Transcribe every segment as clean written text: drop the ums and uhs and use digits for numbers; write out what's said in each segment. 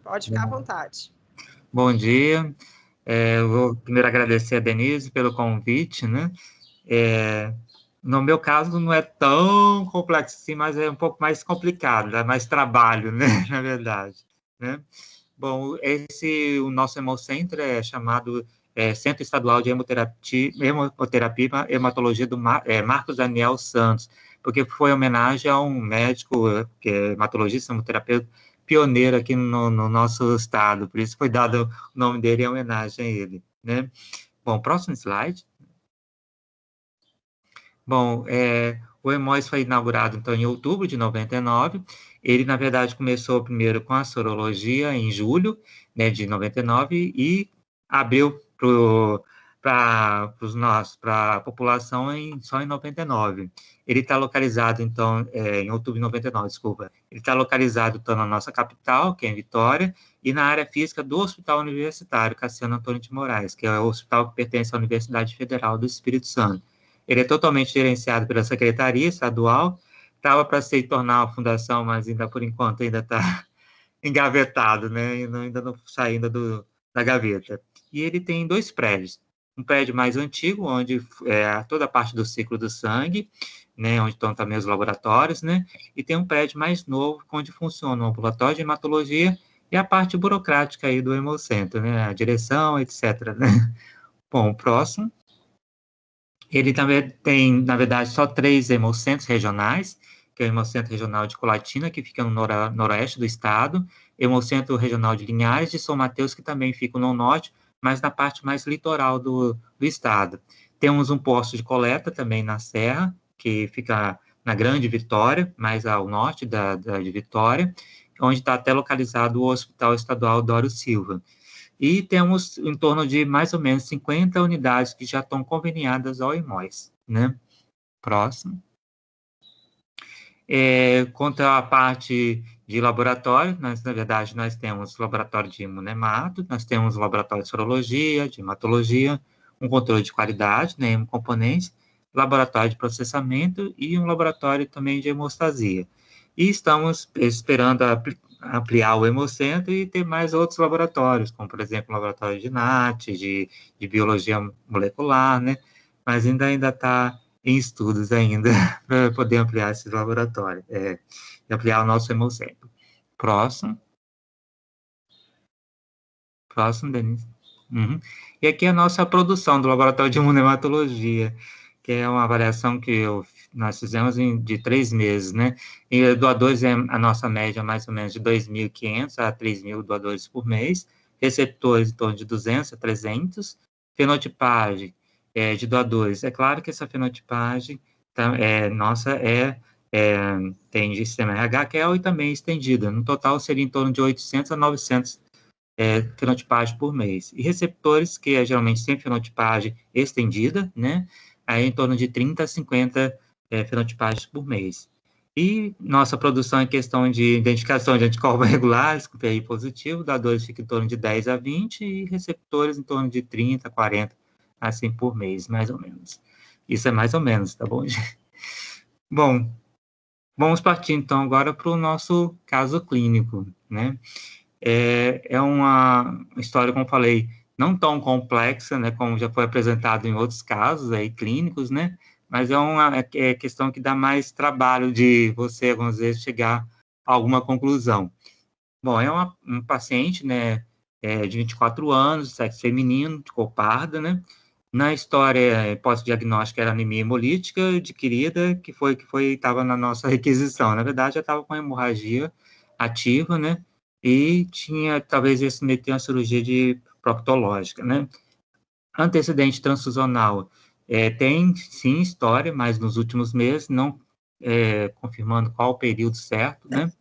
Pode ficar à vontade. Bom dia. Eu vou primeiro agradecer a Denise pelo convite, né? No meu caso, não é tão complexo assim, mas é um pouco mais complicado, dá mais trabalho, né? Na verdade, né? Bom, o nosso Hemocentro é chamado Centro Estadual de Hemoterapia e Hematologia do Marcos Daniel Santos, porque foi homenagem a um médico, que é hematologista, hemoterapeuta, pioneiro aqui no nosso estado, por isso foi dado o nome dele em homenagem a ele, né? Bom, próximo slide. Bom, o Hemóis foi inaugurado, então, em outubro de 99. Ele, na verdade, começou primeiro com a sorologia em julho, né, de 99 e abriu para a população só em 99. Ele está localizado, então, em outubro de 99, desculpa. Ele está localizado, então, na nossa capital, que é em Vitória, e na área física do Hospital Universitário Cassiano Antônio de Moraes, que é o hospital que pertence à Universidade Federal do Espírito Santo. Ele é totalmente gerenciado pela Secretaria Estadual, estava para se tornar uma fundação, mas ainda, por enquanto, ainda está engavetado, né? Ainda não saindo da gaveta. E ele tem 2 prédios. Um prédio mais antigo, onde toda a parte do ciclo do sangue, né, onde estão também os laboratórios, né? E tem um prédio mais novo, onde funciona o ambulatório de hematologia e a parte burocrática aí do Hemocentro, né? A direção, etc, né? Bom, o próximo. Ele também tem, na verdade, só 3 hemocentros regionais, que é o Hemocentro Regional de Colatina, que fica no noroeste do estado, Hemocentro Regional de Linhares de São Mateus, que também fica no norte, mas na parte mais litoral do estado. Temos um posto de coleta também na Serra, que fica na Grande Vitória, mais ao norte de Vitória, onde está até localizado o Hospital Estadual Dório Silva. E temos em torno de mais ou menos 50 unidades que já estão conveniadas ao Hemóis, né? Próximo. Quanto à parte de laboratório, na verdade, nós temos laboratório de imunemato, nós temos laboratório de sorologia, de hematologia, um controle de qualidade, né, componentes, laboratório de processamento e um laboratório também de hemostasia. E estamos esperando ampliar o Hemocentro e ter mais outros laboratórios, como, por exemplo, o laboratório de NAT, de biologia molecular, né? Mas ainda está em estudos ainda para poder ampliar esse laboratório, ampliar o nosso Hemocentro. Próximo, Denise. Uhum. E aqui é a nossa produção do Laboratório de Imunematologia, que é uma avaliação que nós fizemos de 3 meses, né? E doadores, a nossa média mais ou menos de 2.500 a 3.000 doadores por mês, receptores em torno de 200 a 300, fenotipagem de doadores. É claro que essa fenotipagem nossa tem de sistema RH, que é também estendida. No total, seria em torno de 800 a 900 fenotipagem por mês. E receptores, que é geralmente sempre fenotipagem estendida, né? Aí em torno de 30 a 50 fenotipagens por mês. E nossa produção em questão de identificação de anticorpos regulares, com PI positivo, doadores fica em torno de 10 a 20 e receptores em torno de 30 a 40, assim, por mês, mais ou menos. Isso é mais ou menos, tá bom, gente? Bom, vamos partir, então, agora para o nosso caso clínico, né? É uma história, como falei, não tão complexa, né, como já foi apresentado em outros casos aí, clínicos, né, mas é uma questão que dá mais trabalho de você, algumas vezes, chegar a alguma conclusão. Bom, é um paciente, né, de 24 anos, sexo feminino, de cor parda, né, na história pós-diagnóstica era anemia hemolítica adquirida, que estava na nossa requisição. Na verdade, já estava com hemorragia ativa, né? E tinha, talvez, ia se meter uma cirurgia proctológica, né? Antecedente transfusional. Tem, sim, história, mas nos últimos meses, não confirmando qual o período certo, né?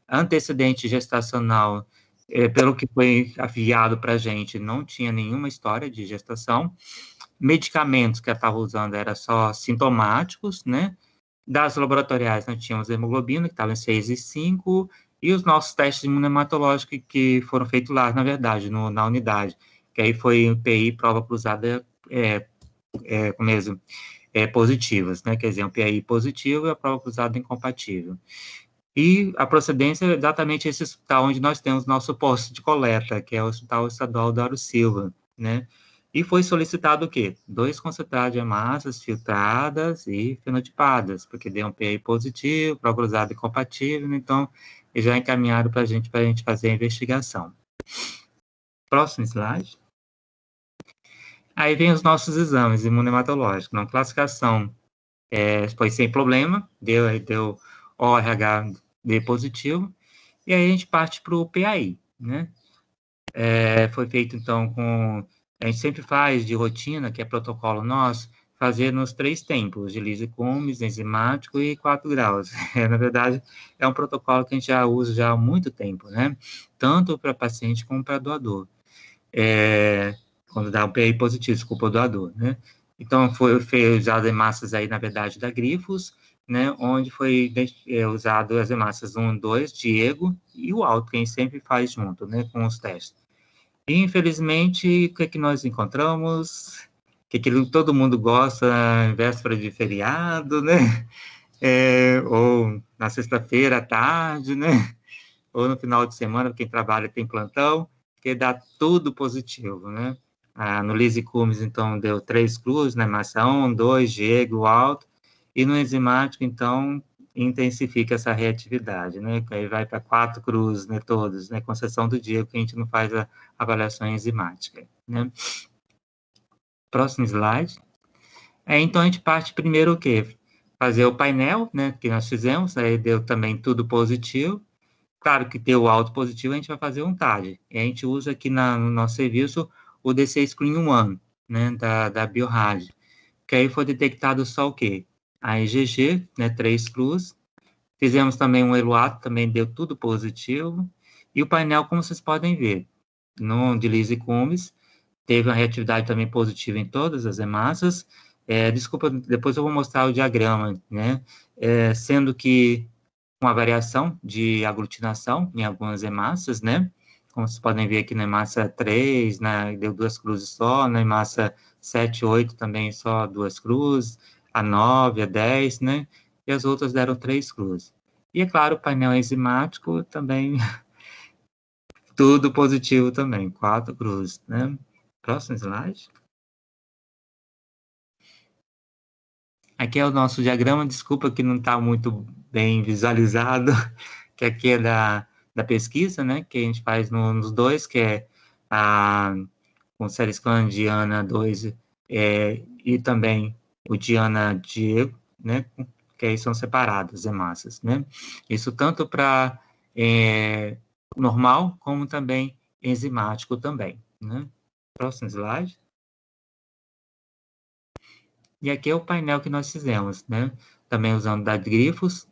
Antecedente gestacional, pelo que foi aviado para a gente, não tinha nenhuma história de gestação. Medicamentos que ela estava usando eram só sintomáticos, né? Das laboratoriais, nós tínhamos hemoglobina, que estava em 6 e 5, e os nossos testes imunematológicos que foram feitos lá, na verdade, na unidade, que aí foi PI, prova cruzada, positivas, né? Quer dizer, um PI positivo e a prova cruzada incompatível. E a procedência é exatamente esse hospital onde nós temos nosso posto de coleta, que é o Hospital Estadual Dário Silva, né? E foi solicitado o quê? 2 concentrados de hemácias filtradas e fenotipadas, porque deu um pH positivo, prova cruzada incompatível, então eles já encaminharam para a gente fazer a investigação. Próximo slide. Aí vem os nossos exames imunematológicos. Na classificação foi sem problema, deu ORH D positivo, e aí a gente parte para o PAI, né? Foi feito, então, a gente sempre faz de rotina, que é protocolo nosso, fazer nos 3 tempos, de Lise Cumes, enzimático e 4 graus. Na verdade, é um protocolo que a gente já usa já há muito tempo, né? Tanto para paciente como para doador. Quando dá um PI positivo, desculpa, o doador, né? Então, foi usado hemácias aí, na verdade, da Grifos, né, onde foi usado as hemácias 1, 2, Diego, e o alto, que a gente sempre faz junto, né, com os testes. E, infelizmente, o que é que nós encontramos? O que todo mundo gosta em véspera de feriado, né? Ou na sexta-feira à tarde, né? Ou no final de semana, quem trabalha tem plantão, que dá tudo positivo, né? No Lise Cumes, então, deu 3 cruzes, né? Massa 1, 2, Diego, alto, e no enzimático, então, intensifica essa reatividade, né? Aí vai para 4 cruzes, né? Todos, né? Com exceção do Diego, que a gente não faz a avaliação enzimática, né? Próximo slide. Então, a gente parte primeiro o quê? Fazer o painel, né? Que nós fizemos, aí deu também tudo positivo. Claro que ter o alto positivo, a gente vai fazer um TAD. E a gente usa aqui no nosso serviço o DC Screen One, né, da Biorad. Que aí foi detectado só o quê? A IgG, né, 3 cruz. Fizemos também um ELUAT, também deu tudo positivo. E o painel, como vocês podem ver, no de Lise Cumes, teve uma reatividade também positiva em todas as hemácias. Desculpa, depois eu vou mostrar o diagrama, né? Sendo que uma variação de aglutinação em algumas hemácias, né? Como vocês podem ver aqui na hemácia 3, né, deu 2 cruzes só, na hemácia 7, 8 também só 2 cruzes, a 9, a 10, né? E as outras deram 3 cruzes. E, é claro, o painel enzimático também, tudo positivo também, 4 cruzes, né? Próximo slide. Aqui é o nosso diagrama, desculpa que não está muito bem visualizado, que aqui é da pesquisa, né, que a gente faz nos 2, que é com Seriscan Diana 2 e também o Diana Diego, né, que aí são separadas hemácias, né. Isso tanto para normal, como também enzimático também, né. Próximo slide. E aqui é o painel que nós fizemos, né? Também usando da Grifos,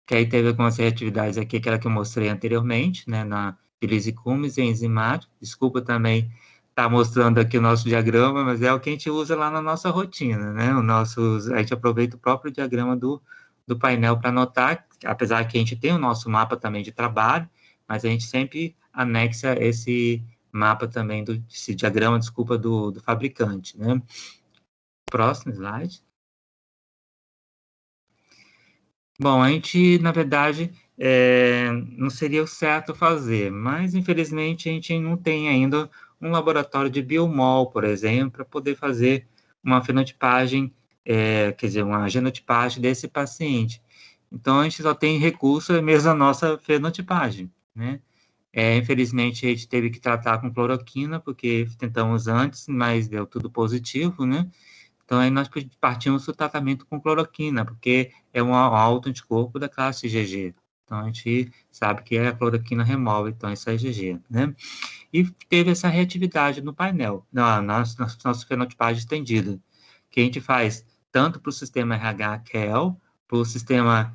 que aí teve algumas reatividades aqui, aquela que eu mostrei anteriormente, né? Na Lise Cumes e enzimático. Desculpa também estar mostrando aqui o nosso diagrama, mas é o que a gente usa lá na nossa rotina, né? A gente aproveita o próprio diagrama do painel para anotar, apesar que a gente tem o nosso mapa também de trabalho, mas a gente sempre anexa esse mapa também, esse diagrama, desculpa, do fabricante, né? Próximo slide. Bom, a gente, na verdade, não seria o certo fazer, mas infelizmente a gente não tem ainda um laboratório de biomol, por exemplo, para poder fazer uma fenotipagem, quer dizer, uma genotipagem desse paciente. Então, a gente só tem recurso mesmo a nossa fenotipagem, né? Infelizmente, a gente teve que tratar com cloroquina, porque tentamos antes, mas deu tudo positivo, né? Então, aí nós partimos do tratamento com cloroquina, porque é um autoanticorpo da classe IgG. Então, a gente sabe que a cloroquina remove, então, essa IgG, né? E teve essa reatividade no painel, na nossa fenotipagem estendida, que a gente faz tanto para o sistema RH-QEL, para o sistema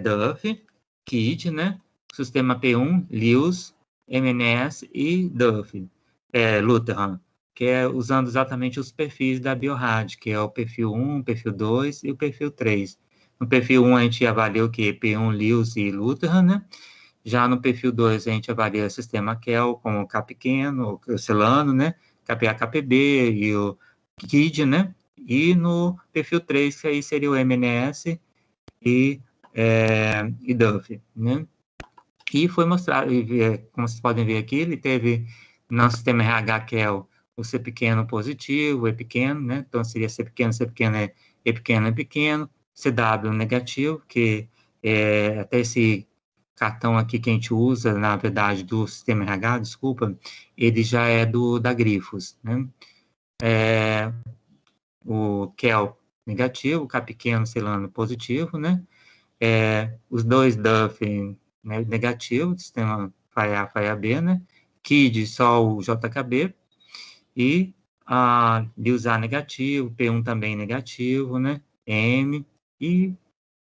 Duff, KID, né? Sistema P1, Lewis, MNS e Duff, Lutheran, que é usando exatamente os perfis da Biorad, que é o perfil 1, perfil 2 e o perfil 3. No perfil 1, a gente avalia o que? P1, Lewis e Lutheran, né? Já no perfil 2, a gente avalia o sistema QEL, como o K pequeno, o Celano, né? KPA, KPB e o KID, né? E no perfil 3, que aí seria o MNS e e Duff, né? E foi mostrado, como vocês podem ver aqui, ele teve no sistema RH, que é o C pequeno positivo, E pequeno, né? Então, seria C pequeno é E pequeno é pequeno, CW negativo, que é até esse cartão aqui que a gente usa, na verdade, do sistema RH, desculpa, ele já é da Grifos, né? O Kel negativo, K pequeno, Celano positivo, né? Os dois Duff, né, negativo, sistema FAIA, FAIA-B, né? KID, só o JKB, e a Liusar negativo, P1 também negativo, né? M, e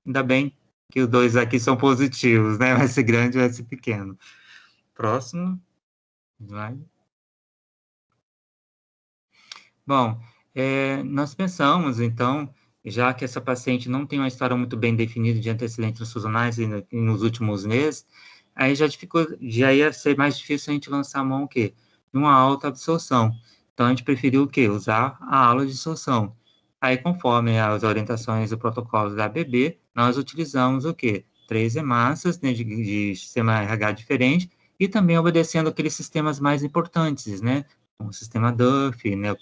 ainda bem que os dois aqui são positivos, né? O S grande e o S pequeno. Próximo. Vai. Bom, nós pensamos, então, já que essa paciente não tem uma história muito bem definida de antecedentes transfusionais nos últimos meses, aí já ia ser mais difícil a gente lançar a mão o quê? Numa alta absorção. Então, a gente preferiu o quê? Usar a aula de absorção. Aí, conforme as orientações do protocolo da ABB, nós utilizamos o quê? 3 hemácias, né, de sistema RH diferente, e também obedecendo aqueles sistemas mais importantes, né? O sistema Duff, né, o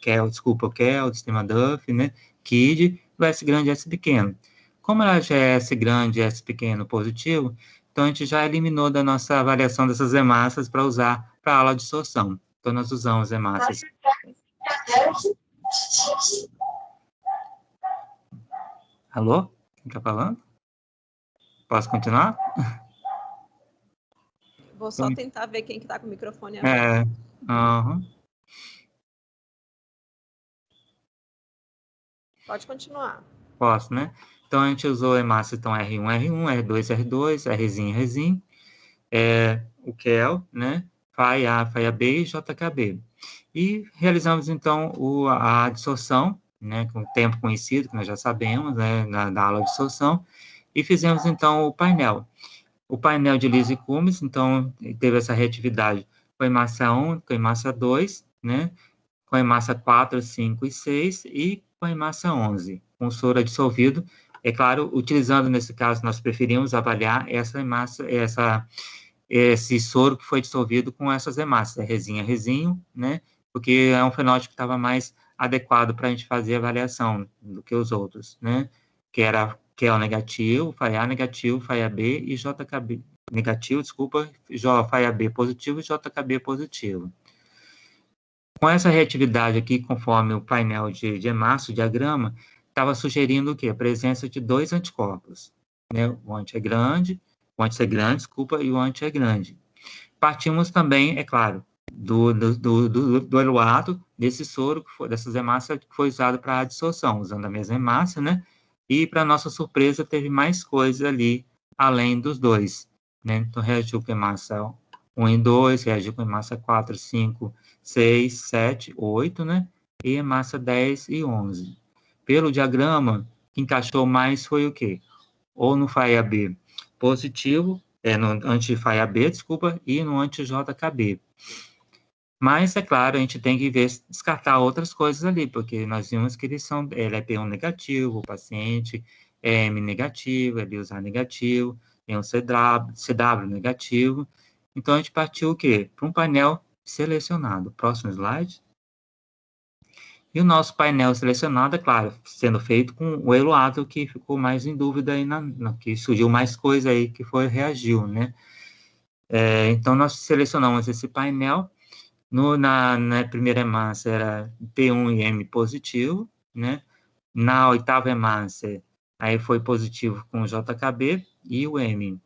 sistema Duff, né, KID, o S grande e S pequeno. Como ela já é S grande e S pequeno positivo, então a gente já eliminou da nossa avaliação dessas hemácias para usar para a aula de sorção. Então, nós usamos hemácias. Alô? Quem está falando? Posso continuar? Vou só tentar ver quem que está com o microfone aberto. Pode continuar. Posso, né? Então, a gente usou hemácia, então, R1, R1, R2, R2, Rzinho, Rzinho, o KEL, né? FAI-A, FAI-B e JKB. E realizamos, então, a adsorção, né, com o tempo conhecido, que nós já sabemos, né, da aula de adsorção, e fizemos, então, o painel. O painel de Lise Cummins, então, teve essa reatividade com a hemácia 1, com a hemácia 2, né, com a hemácia 4, 5 e 6, e com a hemácia 11, com soro dissolvido. É claro, utilizando, nesse caso, nós preferimos avaliar essa hemácia, esse soro que foi dissolvido com essas hemácias, resinho, né, porque é um fenótipo que estava mais adequado para a gente fazer a avaliação do que os outros, né, que era QEL negativo, FAIA negativo, FAIA-B e JKB negativo, desculpa, FAIA-B positivo e JKB positivo. Com essa reatividade aqui, conforme o painel de hemácio, o diagrama, estava sugerindo o quê? A presença de 2 anticorpos, né? O anti é grande, desculpa, e o anti é grande. Partimos também, é claro, do eluato desse soro, dessas hemácias que foi usado para a adsorção, usando a mesma hemácia, né? E, para nossa surpresa, teve mais coisa ali, além dos dois, né? Então, reagiu com hemácia 1 e 2, reagiu com hemácia 4, 5, 6, 7, 8, né? E hemácia 10 e 11. Pelo diagrama, que encaixou mais foi o quê? Ou no FAIA-B positivo, no anti-FAIA-B, desculpa, e no anti-JKB. Mas, é claro, a gente tem que descartar outras coisas ali, porque nós vimos que ele é P1 negativo, o paciente é M negativo, é Liusar negativo, tem um CW negativo. Então, a gente partiu o quê? Para um painel selecionado. Próximo slide. E o nosso painel selecionado, é claro, sendo feito com o eluato, que ficou mais em dúvida aí, que surgiu mais coisa aí que reagiu, né? Então, nós selecionamos esse painel. Na primeira hemácia era P1 e M positivo, né? Na oitava hemácia, aí foi positivo com o JKB e o M.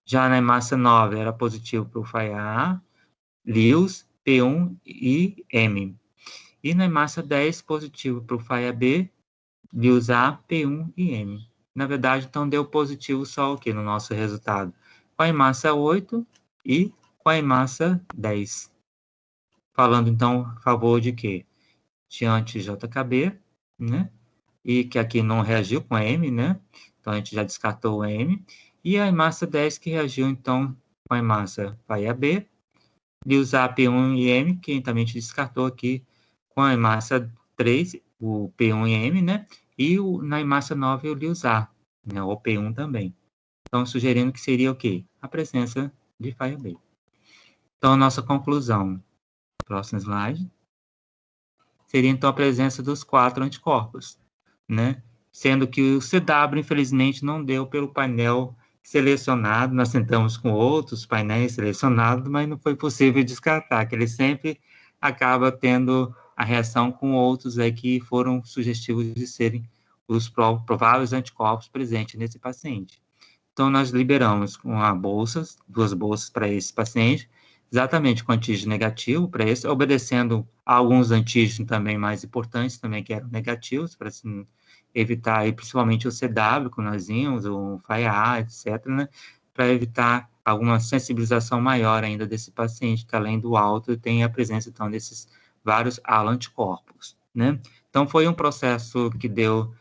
Já na hemácia 9 era positivo para o FAIA, LIUS, P1 e M. E na hemácia 10, positivo para o FAIA-B, LIUS-A, P1 e M. Na verdade, então, deu positivo só o que no nosso resultado? Com a hemácia 8 e com a hemácia 10. Falando, então, a favor de quê? De anti-JKB, né? E que aqui não reagiu com a M, né? Então, a gente já descartou o M. E a hemácia 10 que reagiu, então, com a hemácia FAIA-B, LIUS-A, P1 e M, que também a gente descartou aqui com a hemácia 3, o P1 e M, né? E na hemácia 9, o LIUS-A, né, ou P1 também. Então, sugerindo que seria o quê? A presença de Firebase. Então, a nossa conclusão, próximo slide, seria então a presença dos 4 anticorpos, né? Sendo que o CW, infelizmente, não deu pelo painel selecionado, nós tentamos com outros painéis selecionados, mas não foi possível descartar, que ele sempre acaba tendo a reação com outros aí que foram sugestivos de serem os prováveis anticorpos presentes nesse paciente. Então, nós liberamos duas bolsas para esse paciente, exatamente com antígeno negativo para esse, obedecendo a alguns antígenos também mais importantes, também que eram negativos, para assim, evitar, aí, principalmente o CW, que nós vimos, o FAIA, etc., né, para evitar alguma sensibilização maior ainda desse paciente, que além do alto tem a presença, então, desses vários anticorpos, né? Então, foi um processo que deu,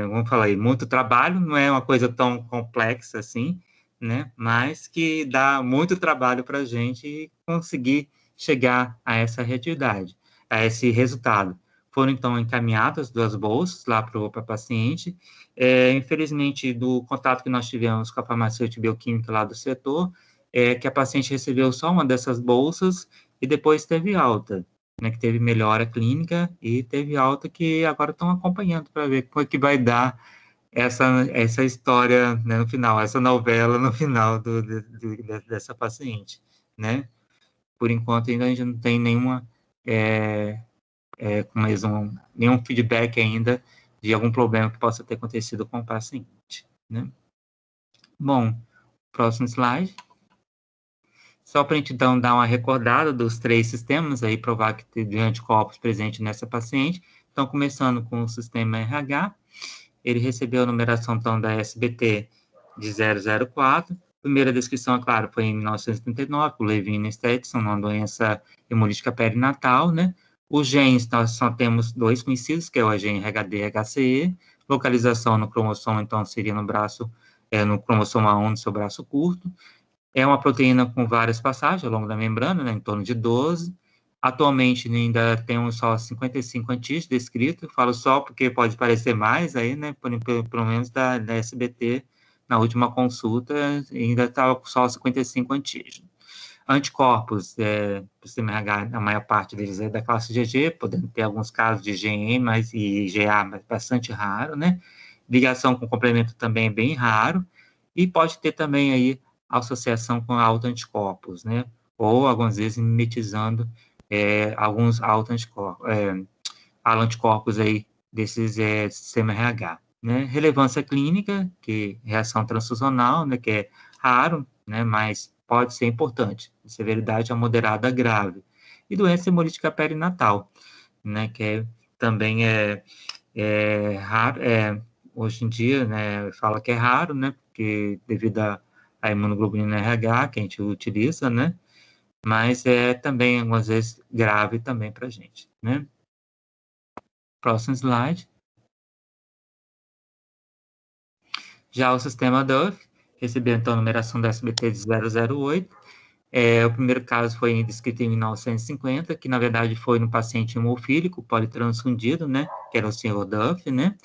vamos falar aí, muito trabalho, não é uma coisa tão complexa assim, né? Mas que dá muito trabalho para a gente conseguir chegar a essa reatividade, a esse resultado. Foram, então, encaminhadas 2 bolsas lá para o paciente. Infelizmente, do contato que nós tivemos com a farmacêutica bioquímica lá do setor, que a paciente recebeu só uma dessas bolsas e depois teve alta, né, que teve melhora clínica e teve alta, que agora estão acompanhando para ver como é que vai dar essa história, né, no final, essa novela no final dessa paciente, né? Por enquanto, ainda a gente não tem nenhuma, nenhum feedback ainda de algum problema que possa ter acontecido com o paciente, né? Bom, próximo slide. Só para a gente, então, dar uma recordada dos 3 sistemas, aí provar que tem anticorpos presentes nessa paciente. Então, começando com o sistema RH, ele recebeu a numeração, então, da SBT de 004. Primeira descrição, é claro, foi em 1939, por Levine e Stetson, uma doença hemolítica perinatal, né? Os genes, nós só temos 2 conhecidos, que é o gene HD e HCE. Localização no cromossomo, então, seria no braço, no cromossomo A1 do seu braço curto. É uma proteína com várias passagens ao longo da membrana, né, em torno de 12. Atualmente ainda temos só 55 antígenos descritos, falo só porque pode parecer mais aí, né, pelo menos da SBT, na última consulta, ainda estava com só 55 antígenos. Anticorpos, o sistema RH, a maior parte deles é da classe GG, podendo ter alguns casos de GM e GA, mas bastante raro, né? Ligação com complemento também é bem raro, e pode ter também aí associação com autoanticorpos, né? Ou, algumas vezes, mimetizando alguns autoanticorpos aí desses sistema RH, né? Relevância clínica, que reação transfusional, né? Que é raro, né? Mas pode ser importante. Severidade a moderada a grave. E doença hemolítica perinatal, né? Que também é raro, hoje em dia, né? Fala que é raro, né? Porque devido a imunoglobulina RH que a gente utiliza, né? Mas é também, algumas vezes, grave também para a gente, né? Próximo slide. Já o sistema Duff recebeu, então, a numeração da SBT de 008. O primeiro caso foi descrito em 1950, que, na verdade, foi no paciente hemofílico politransfundido, né? Que era o senhor Duff, né?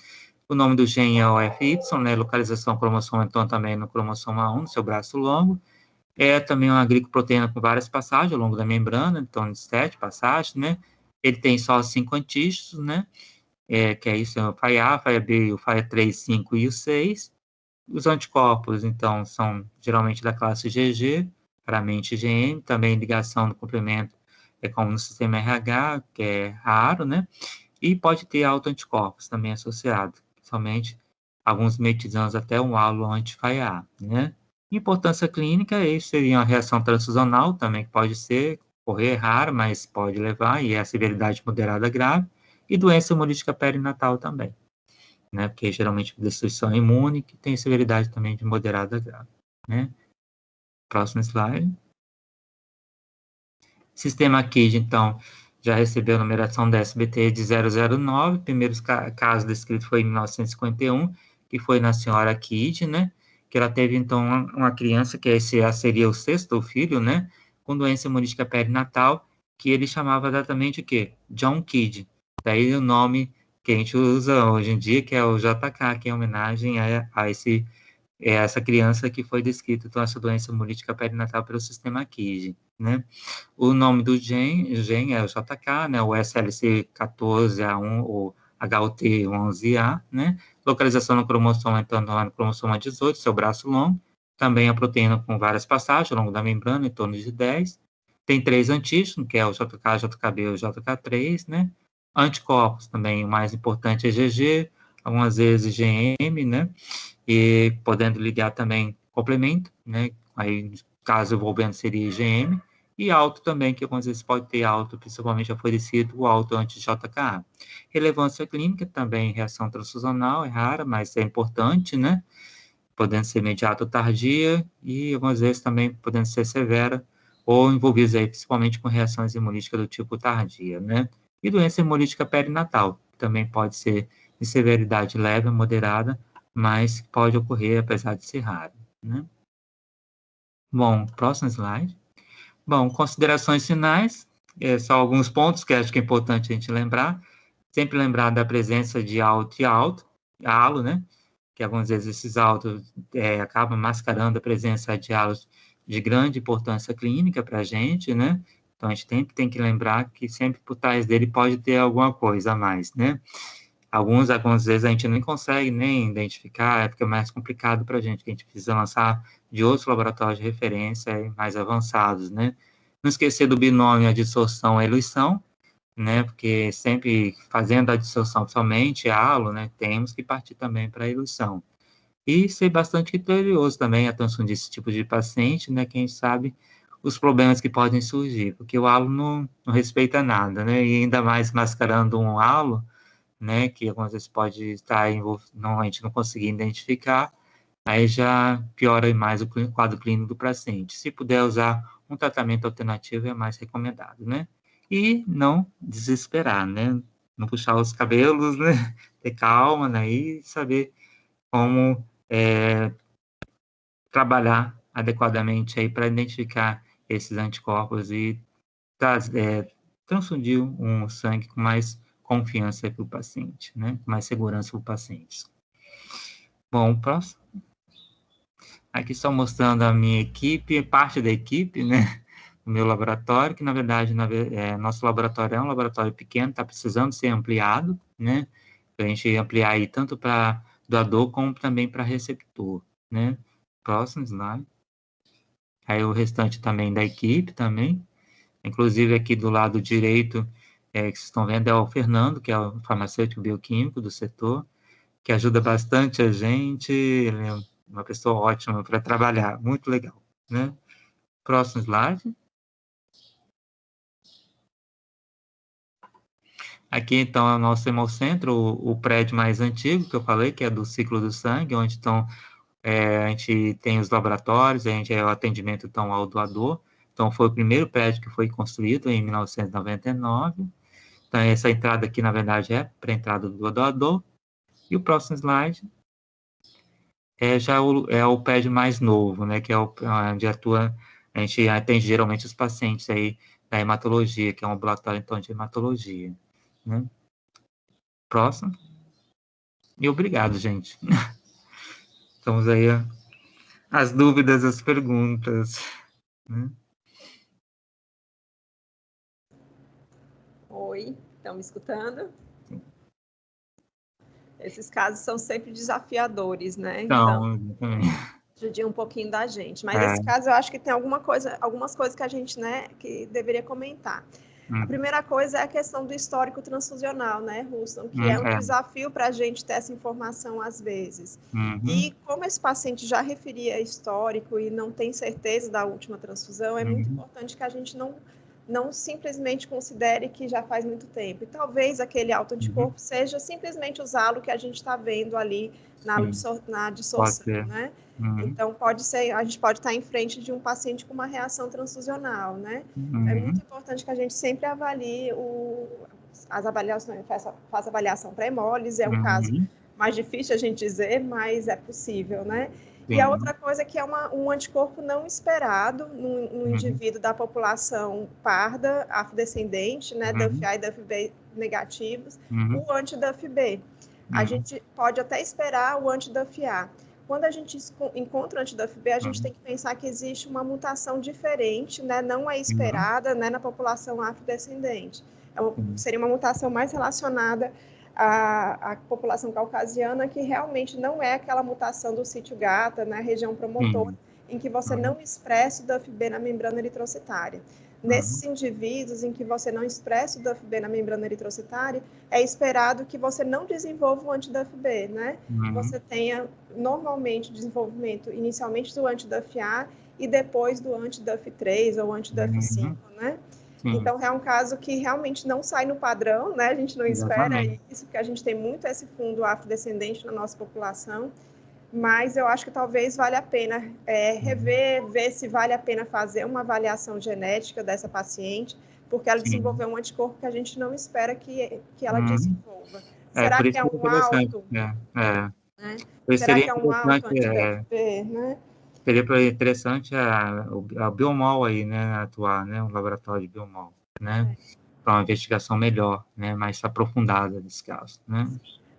O nome do gene é o FY, né? Localização cromossomo, então, também no cromossomo A1, no seu braço longo. É também uma glicoproteína com várias passagens ao longo da membrana, em torno de 7 passagens, né? Ele tem só 5 antígenos, né? Que é isso, o FAIA, FAIA-B, o FAIA-3, 5 e o 6. Os anticorpos, então, são geralmente da classe GG, raramente IgM, também ligação do complemento, como no sistema RH, que é raro, né? E pode ter autoanticorpos também associado, somente alguns metizanos até um halo anti-FAIA, né? Importância clínica, isso seria uma reação transfusional também, que pode ser, ocorrer raro, mas pode levar, e é a severidade moderada grave, e doença hemolítica perinatal também, né? Porque geralmente destruição imune, que tem severidade também de moderada grave, né? Próximo slide. Sistema KID, então, já recebeu a numeração da SBT de 009, primeiros casos descritos foi em 1951, que foi na senhora KID, né? Que ela teve, então, uma criança, que esse seria o 6º filho, né? Com doença hemolítica perinatal, que ele chamava exatamente o quê? John Kidd. Daí o nome que a gente usa hoje em dia, que é o JK, que é em homenagem a essa criança que foi descrita com essa doença hemolítica perinatal pelo sistema KIGE, né? O nome do gene é o JK, né? O SLC14A1 ou HOT11A, né? Localização no cromossomo, então, no cromossomo 18, seu braço longo. Também a proteína com várias passagens ao longo da membrana, em torno de 10. Tem 3 antígenos, que é o JK, JKB e o JK3, né? Anticorpos também, o mais importante é IgG, algumas vezes IgM, né? E podendo ligar também complemento, né? Aí, caso envolvendo, seria IgM. E alto também, que algumas vezes pode ter alto, principalmente oferecido o alto anti-JKA. Relevância clínica também, reação transfusional, é rara, mas é importante, né? Podendo ser imediata ou tardia, e algumas vezes também podendo ser severa, ou envolvidos aí principalmente com reações hemolíticas do tipo tardia, né? E doença hemolítica perinatal, também pode ser de severidade leve ou moderada, mas pode ocorrer apesar de ser raro, né? Bom, próximo slide. Bom, considerações finais, só alguns pontos que acho que é importante a gente lembrar. Sempre lembrar da presença de alto e alto, halo, né? Que algumas vezes esses altos acabam mascarando a presença de halos de grande importância clínica para a gente, né? Então, a gente sempre tem que lembrar que sempre por trás dele pode ter alguma coisa a mais, né? Algumas vezes a gente nem consegue nem identificar, fica mais complicado para a gente, que a gente precisa lançar de outros laboratórios de referência mais avançados, né? Não esquecer do binômio adsorção e eluição, né? Porque sempre fazendo a adsorção somente halo, né? Temos que partir também para a eluição. E ser bastante criterioso também a atenção desse tipo de paciente, né? Quem sabe os problemas que podem surgir, porque o halo não respeita nada, né? E ainda mais mascarando um halo, né, que algumas vezes pode estar envolvido, não, a gente não conseguir identificar, aí já piora mais o quadro clínico do paciente. Se puder usar um tratamento alternativo, é mais recomendado, né? E não desesperar, né? Não puxar os cabelos, né? Ter calma, né? E saber como trabalhar adequadamente aí para identificar esses anticorpos e transfundir um sangue com mais confiança para o paciente, né? Com mais segurança para o paciente. Bom, próximo. Aqui só mostrando a minha equipe, parte da equipe, né? O meu laboratório, que na verdade, nosso laboratório é um laboratório pequeno, está precisando ser ampliado, né? Para a gente ampliar aí tanto para doador como também para receptor, né? Próximo slide. Aí o restante também da equipe também. Inclusive, aqui do lado direito, que vocês estão vendo, é o Fernando, que é o farmacêutico bioquímico do setor, que ajuda bastante a gente, ele é uma pessoa ótima para trabalhar, muito legal, né? Próximo slide. Aqui, então, é o nosso hemocentro, o prédio mais antigo que eu falei, que é do ciclo do sangue, onde, então, a gente tem os laboratórios, a gente é o atendimento, então, ao doador. Então, foi o primeiro prédio que foi construído em 1999. Então, essa entrada aqui, na verdade, é para a entrada do doador. E o próximo slide é o prédio mais novo, né, que é onde atua, a gente atende geralmente os pacientes aí da hematologia, que é um ambulatório, então, de hematologia, né. Próximo. E obrigado, gente. Estamos aí, as dúvidas, as perguntas, né? Oi, estão me escutando? Esses casos são sempre desafiadores, né? Então, Então, judia um pouquinho da gente. Mas esse é, caso eu acho que tem algumas coisas que a gente, né, que deveria comentar. A primeira coisa é a questão do histórico transfusional, né, Ruston, que é um desafio para a gente ter essa informação às vezes. E como esse paciente já referia histórico e não tem certeza da última transfusão, é muito importante que a gente não simplesmente considere que já faz muito tempo. E talvez aquele autoanticorpo seja simplesmente usá-lo que a gente está vendo ali na absorção, né? Então, a gente pode estar em frente de um paciente com uma reação transfusional, né? É muito importante que a gente sempre avalie as avaliações, faça avaliação pré-hemólise, é um caso mais difícil a gente dizer, mas é possível, né? E a outra coisa é que é um anticorpo não esperado no indivíduo da população parda, afrodescendente, né, DUFA e DUFB negativos, o anti-DUFB. A gente pode até esperar o anti-DUFA. Quando a gente encontra o anti-DUFB, a gente tem que pensar que existe uma mutação diferente, né, não é esperada, né, na população afrodescendente. Seria uma mutação mais relacionada à população caucasiana, que realmente não é aquela mutação do sítio gata, na região promotora, em que você não expressa o DUFB na membrana eritrocitária. Nesses indivíduos em que você não expressa o DUFB na membrana eritrocitária, é esperado que você não desenvolva o anti-DUFB, né? Você tenha, normalmente, desenvolvimento inicialmente do anti-DUFA e depois do anti-DUF3 ou anti-DUF5, né? Então, é um caso que realmente não sai no padrão, né? A gente não espera isso, porque a gente tem muito esse fundo afrodescendente na nossa população, mas eu acho que talvez valha a pena ver se vale a pena fazer uma avaliação genética dessa paciente, porque ela desenvolveu um anticorpo que a gente não espera que ela desenvolva. Será que é um alto? Né? Será que é um alto anti-DUFB, né? Seria interessante a Biomol aí, né, atuar, né, o laboratório de Biomol, né, para uma investigação melhor, né, mais aprofundada nesse caso, né.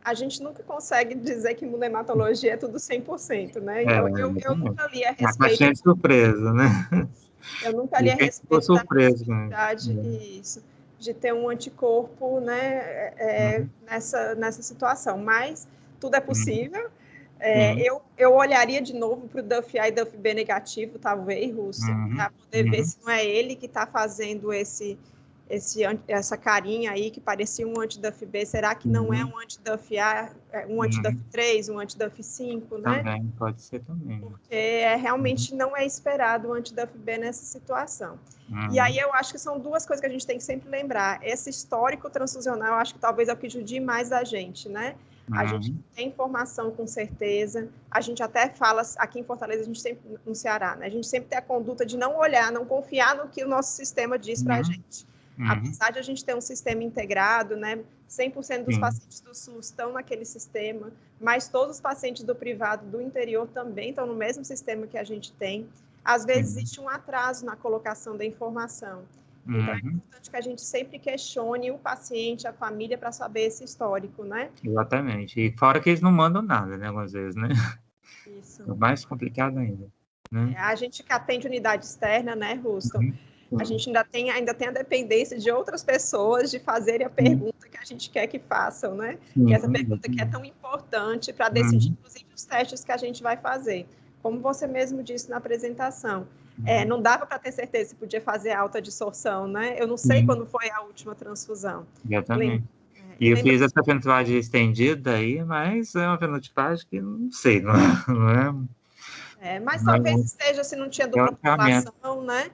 A gente nunca consegue dizer que imunematologia é tudo 100%, né? Eu nunca li a respeito... A caixinha de surpresa, né? Eu nunca li a respeito da possibilidade de ter um anticorpo, né, nessa situação, mas tudo é possível. Eu olharia de novo para o DUFA e DUFB negativo, talvez, Russo, para poder ver se não é ele que está fazendo essa carinha aí que parecia um anti-DUFB. Será que não é um anti-DUFA, um anti-DUF3, um anti-DUF5, né? Também, pode ser também. Porque realmente não é esperado o anti-DUFB nessa situação. E aí eu acho que são duas coisas que a gente tem que sempre lembrar. Esse histórico transfusional, eu acho que talvez é o que judia mais a gente, né? A gente tem informação com certeza, a gente até fala, aqui em Fortaleza, a gente sempre, no Ceará, né? A gente sempre tem a conduta de não olhar, não confiar no que o nosso sistema diz para a gente. Apesar de a gente ter um sistema integrado, né? 100% dos pacientes do SUS estão naquele sistema, mas todos os pacientes do privado, do interior, também estão no mesmo sistema que a gente tem. Às vezes existe um atraso na colocação da informação. Então, é importante que a gente sempre questione o paciente, a família, para saber esse histórico, né? Exatamente. E fora que eles não mandam nada, né, algumas vezes, né? Isso. É mais complicado ainda. Né? A gente que atende unidade externa, né, Ruston? A gente ainda tem a dependência de outras pessoas de fazerem a pergunta que a gente quer que façam, né? Que essa pergunta que é tão importante para decidir, inclusive, os testes que a gente vai fazer. Como você mesmo disse na apresentação, não dava para ter certeza se podia fazer alta dissorção, né? Eu não sei quando foi a última transfusão. Exatamente. E eu fiz essa fenotipagem estendida aí, mas é uma fenotipagem que não sei, não é? Mas talvez esteja, se não tinha dupla população, né?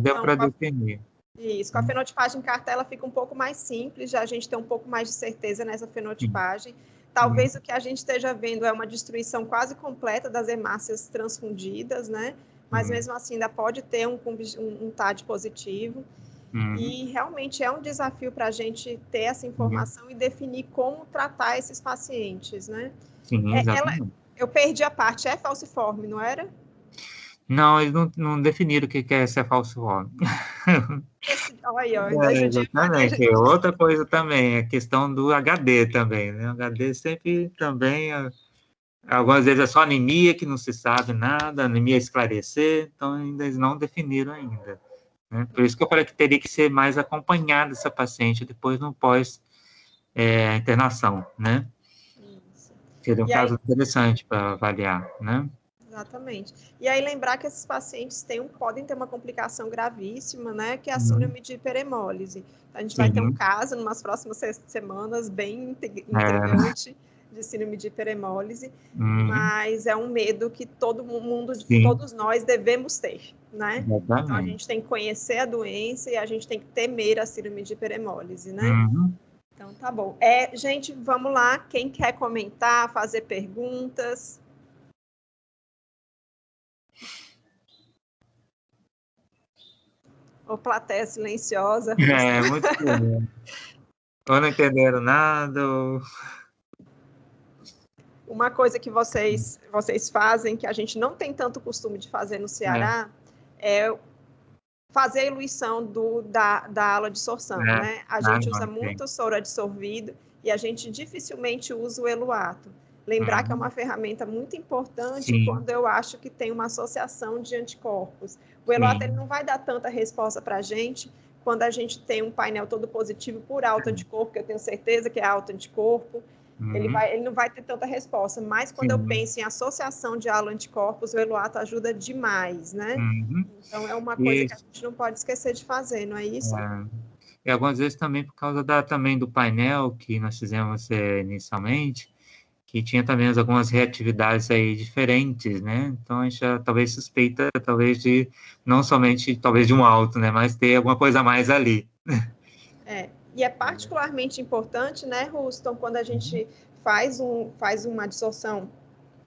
Deu para definir. Isso, com a fenotipagem em cartela fica um pouco mais simples, já a gente tem um pouco mais de certeza nessa fenotipagem. Talvez o que a gente esteja vendo é uma destruição quase completa das hemácias transfundidas, né? Mas mesmo assim ainda pode ter um TAD positivo. E realmente é um desafio para a gente ter essa informação e definir como tratar esses pacientes, né? Sim, exatamente. Eu perdi a parte, é falciforme, não era? Não, eles não definiram o que é ser falciforme. Exatamente. Outra coisa também, a questão do HD também, né? O HD sempre também, algumas vezes é só anemia, que não se sabe nada, anemia esclarecer, então ainda eles não definiram ainda. Né? Por isso que eu falei que teria que ser mais acompanhada essa paciente depois no pós-internação, né? Isso. Seria um caso interessante para avaliar, né? Exatamente. E aí lembrar que esses pacientes podem ter uma complicação gravíssima, né, que é a síndrome de hiperemólise. A gente vai ter um caso, nas próximas semanas, bem intrigante de síndrome de hiperemólise, mas é um medo que todo mundo, todos nós devemos ter, né? Exatamente. Então, a gente tem que conhecer a doença e a gente tem que temer a síndrome de hiperemólise, né? Então, tá bom. Gente, vamos lá. Quem quer comentar, fazer perguntas? Ou plateia silenciosa. Muito bom. Ou não entenderam nada, ou Uma coisa que vocês fazem, que a gente não tem tanto costume de fazer no Ceará, é fazer a eluição da ala de sorção, né? A gente usa muito soro adsorvido e a gente dificilmente usa o eluato. Lembrar que é uma ferramenta muito importante quando eu acho que tem uma associação de anticorpos. O eluato ele não vai dar tanta resposta para a gente quando a gente tem um painel todo positivo por alto anticorpo, que eu tenho certeza que é alto anticorpo. Ele não vai ter tanta resposta, mas quando eu penso em associação de anticorpos, o eluato ajuda demais, né? Então, é uma coisa que a gente não pode esquecer de fazer, não é isso? E algumas vezes também por causa também do painel que nós fizemos inicialmente, que tinha também algumas reatividades aí diferentes, né? Então, a gente já talvez suspeita, talvez de, não somente, talvez de um alto, né? Mas ter alguma coisa a mais ali. E é particularmente importante, né, Ruston, quando a gente faz uma adsorção,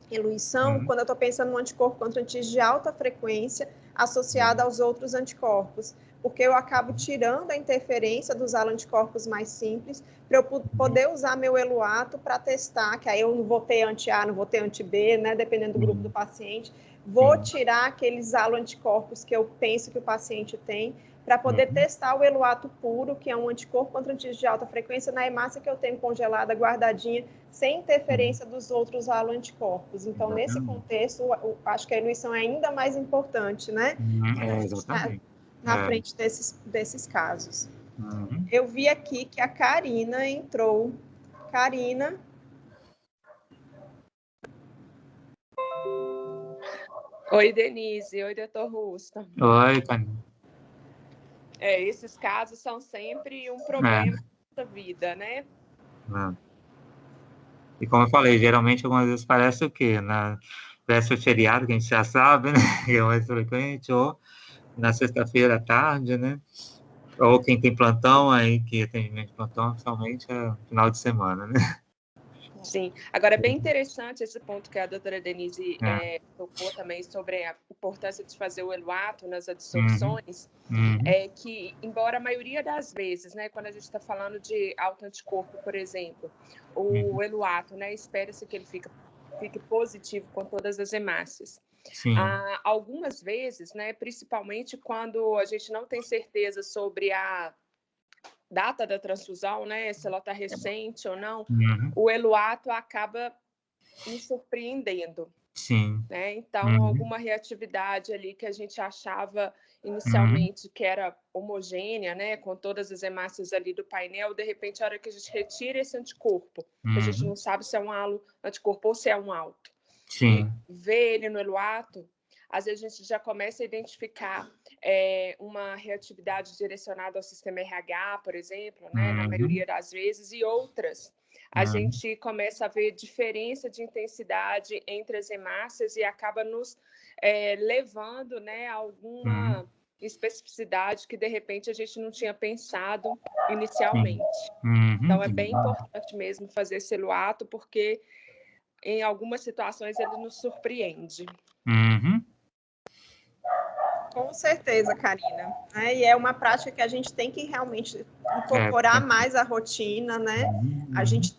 eluição, quando eu estou pensando no anticorpo contra antígeno de alta frequência associado aos outros anticorpos, porque eu acabo tirando a interferência dos anticorpos mais simples para eu poder usar meu eluato para testar, que aí eu não vou ter anti-A, não vou ter anti-B, né, dependendo do grupo do paciente, vou tirar aqueles anticorpos que eu penso que o paciente tem, para poder testar o eluato puro, que é um anticorpo contra antígeno de alta frequência, na hemácia que eu tenho congelada, guardadinha, sem interferência dos outros anticorpos. Então, nesse contexto, acho que a eluição é ainda mais importante, né? Exatamente. Na frente desses casos. Eu vi aqui que a Karina entrou. Karina. Oi, Denise. Oi, doutor Ruston. Oi, Karina. Esses casos são sempre um problema da vida, né? E como eu falei, geralmente algumas vezes parece o quê? Na véspera feriado, que a gente já sabe, né? Que é mais frequente, ou na sexta-feira à tarde, né? Ou quem tem plantão aí, que atendimento de plantão, principalmente é final de semana, né? Sim. Agora, é bem interessante esse ponto que a doutora Denise tocou também sobre a importância de fazer o eluato nas adsorções, é que, embora a maioria das vezes, né, quando a gente está falando de alto anticorpo, por exemplo, o eluato, né, espera-se que ele fique positivo com todas as hemácias. Algumas vezes, né, principalmente quando a gente não tem certeza sobre a data da transfusão, né, se ela está recente ou não, o eluato acaba nos surpreendendo. Né? Então, alguma reatividade ali que a gente achava inicialmente que era homogênea, né, com todas as hemácias ali do painel, de repente, a hora que a gente retira esse anticorpo, a gente não sabe se é um anticorpo ou se é um alto, e vê ele no eluato, às vezes a gente já começa a identificar uma reatividade direcionada ao sistema RH, por exemplo, né, na maioria das vezes, e outras. A gente começa a ver diferença de intensidade entre as hemácias e acaba nos levando, né, a alguma especificidade que, de repente, a gente não tinha pensado inicialmente. Então, é bem importante mesmo fazer esse eluato, porque em algumas situações ele nos surpreende. Com certeza, Karina. E é uma prática que a gente tem que realmente incorporar mais à rotina, né? A gente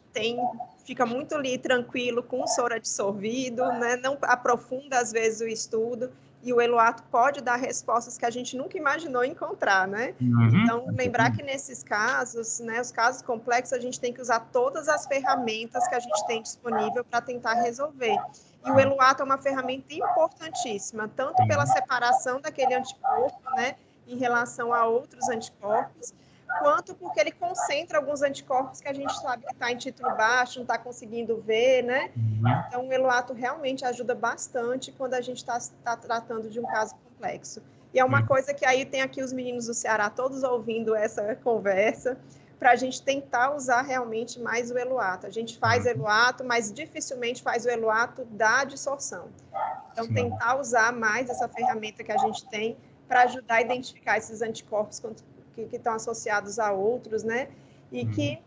fica muito ali tranquilo com o soro adsorvido, né? Não aprofunda, às vezes, o estudo, e o eluato pode dar respostas que a gente nunca imaginou encontrar, né? Então, lembrar que nesses casos, né, os casos complexos, a gente tem que usar todas as ferramentas que a gente tem disponível para tentar resolver. E o eluato é uma ferramenta importantíssima, tanto pela separação daquele anticorpo, né, em relação a outros anticorpos, quanto porque ele concentra alguns anticorpos que a gente sabe que está em título baixo, não está conseguindo ver, né? Então, o eluato realmente ajuda bastante quando a gente está tratando de um caso complexo. E é uma coisa que aí tem aqui os meninos do Ceará todos ouvindo essa conversa, para a gente tentar usar realmente mais o eluato. A gente faz eluato, mas dificilmente faz o eluato da adsorção. Então, tentar usar mais essa ferramenta que a gente tem para ajudar a identificar esses anticorpos que estão associados a outros, né? E que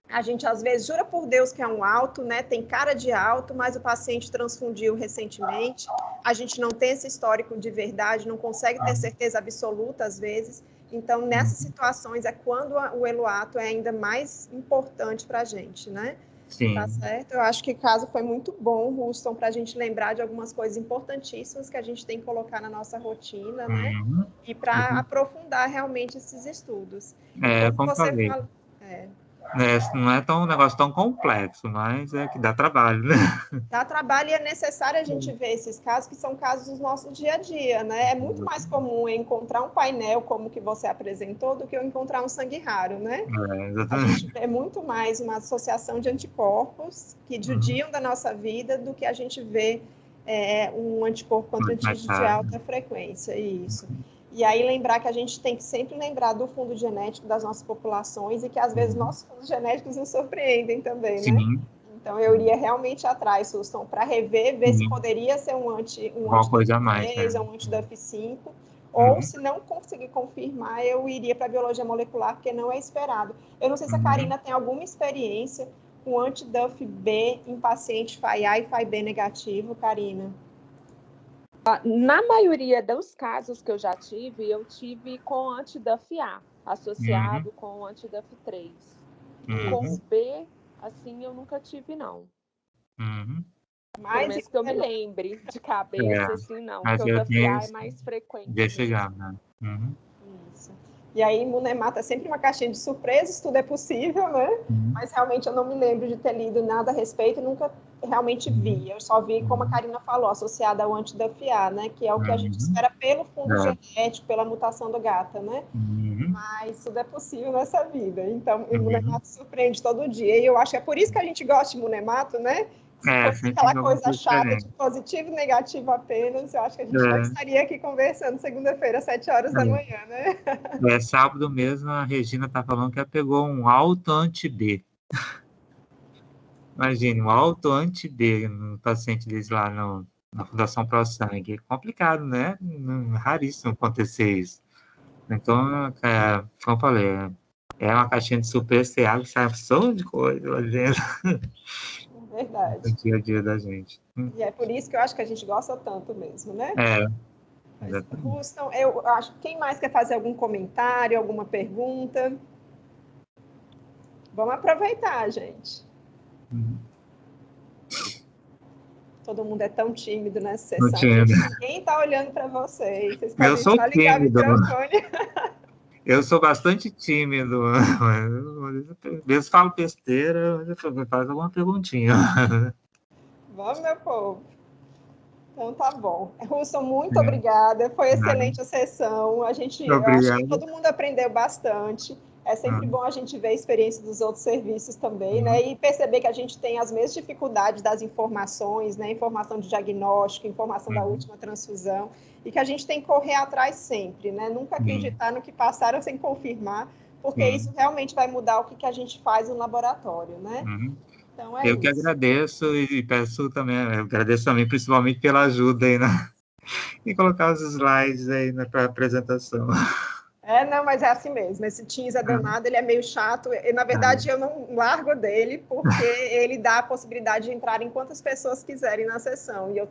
a gente, às vezes, jura por Deus que é um alto, né? Tem cara de alto, mas o paciente transfundiu recentemente. A gente não tem esse histórico de verdade, não consegue ter certeza absoluta, às vezes. Então, nessas situações, é quando o eluato é ainda mais importante para a gente, né? Sim. Tá certo? Eu acho que o caso foi muito bom, Ruston, para a gente lembrar de algumas coisas importantíssimas que a gente tem que colocar na nossa rotina, né? E para aprofundar realmente esses estudos. E Como você falei. fala... Não é um negócio tão complexo, mas é que dá trabalho, né? Dá trabalho e é necessário a gente ver esses casos, que são casos do nosso dia a dia, né? É muito mais comum encontrar um painel como que você apresentou do que eu encontrar um sangue raro, né? A gente vê muito mais uma associação de anticorpos que judiam da nossa vida do que a gente vê um anticorpo contra antígeno de alta frequência, isso. E aí lembrar que a gente tem que sempre lembrar do fundo genético das nossas populações e que às vezes nossos fundos genéticos nos surpreendem também, né? Então eu iria realmente atrás, Suston, para rever, ver se poderia ser um anti-DUF3 ou um anti-DUF5, ou se não conseguir confirmar, eu iria para a biologia molecular, porque não é esperado. Eu não sei se a Karina tem alguma experiência com anti-DUF-B em paciente FAI-A e FAI-B negativo, Karina. Na maioria dos casos que eu já tive, eu tive com anti-DUF-A, associado com anti-DUF3. Com B, assim, eu nunca tive, não. Pelo menos que eu me lembre de cabeça, assim, não. Porque o DUF-A é mais frequente. Deixa chegar, né? Isso. E aí, imunemata é sempre uma caixinha de surpresas, tudo é possível, né? Mas realmente eu não me lembro de ter lido nada a respeito, nunca realmente vi. Eu só vi, como a Karina falou, associada ao anti-DUF-A, né? Que é o que a gente espera pelo fundo genético, pela mutação do gata, né? Mas tudo é possível nessa vida. Então, o imunemato surpreende todo dia. E eu acho que é por isso que a gente gosta de imunemato, né? Se fosse aquela coisa chata de positivo e negativo apenas, eu acho que a gente não estaria aqui conversando segunda-feira, às 7 horas da manhã, né? Sábado mesmo, a Regina tá falando que ela pegou um alto anti-B. Imagine, um alto anti-B no paciente deles lá na Fundação Pro Sangue. É complicado, né? Raríssimo acontecer isso. Então, como eu falei, é uma caixinha de surpresa, você abre, sai opção de coisa lá dentro. Verdade. No dia a dia da gente. E é por isso que eu acho que a gente gosta tanto mesmo, né? Ruston, eu acho, quem mais quer fazer algum comentário, alguma pergunta? Vamos aproveitar, gente. Todo mundo é tão tímido nessa sessão. Ninguém está olhando para vocês. Vocês podem só ligar o microfone. Eu sou bastante tímido. Às vezes falo besteira, faz alguma perguntinha. Vamos, meu povo. Então tá bom. Ruston, muito obrigada. Foi excelente a sessão. Eu acho que todo mundo aprendeu bastante. É sempre bom a gente ver a experiência dos outros serviços também, né? E perceber que a gente tem as mesmas dificuldades das informações, né? Informação de diagnóstico, informação da última transfusão, e que a gente tem que correr atrás sempre, né? Nunca acreditar no que passaram sem confirmar, porque isso realmente vai mudar o que a gente faz no laboratório, né? Então é eu que agradeço e peço também, eu agradeço também principalmente pela ajuda aí em colocar os slides aí para a apresentação. Não, mas é assim mesmo. Esse Teams é danado, ele é meio chato. Na verdade, eu não largo dele, porque ele dá a possibilidade de entrar em quantas pessoas quiserem na sessão. E eu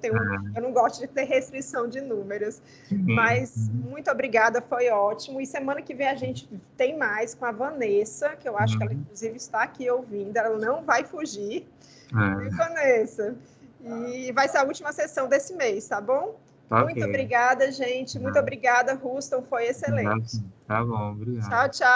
não gosto de ter restrição de números. Mas muito obrigada, foi ótimo. E semana que vem a gente tem mais com a Vanessa, que eu acho que ela, inclusive, está aqui ouvindo. Ela não vai fugir. E Vanessa? E vai ser a última sessão desse mês, tá bom? Muito obrigada, gente. Muito obrigada, Ruston. Foi excelente. Tá bom, obrigado. Tchau, tchau.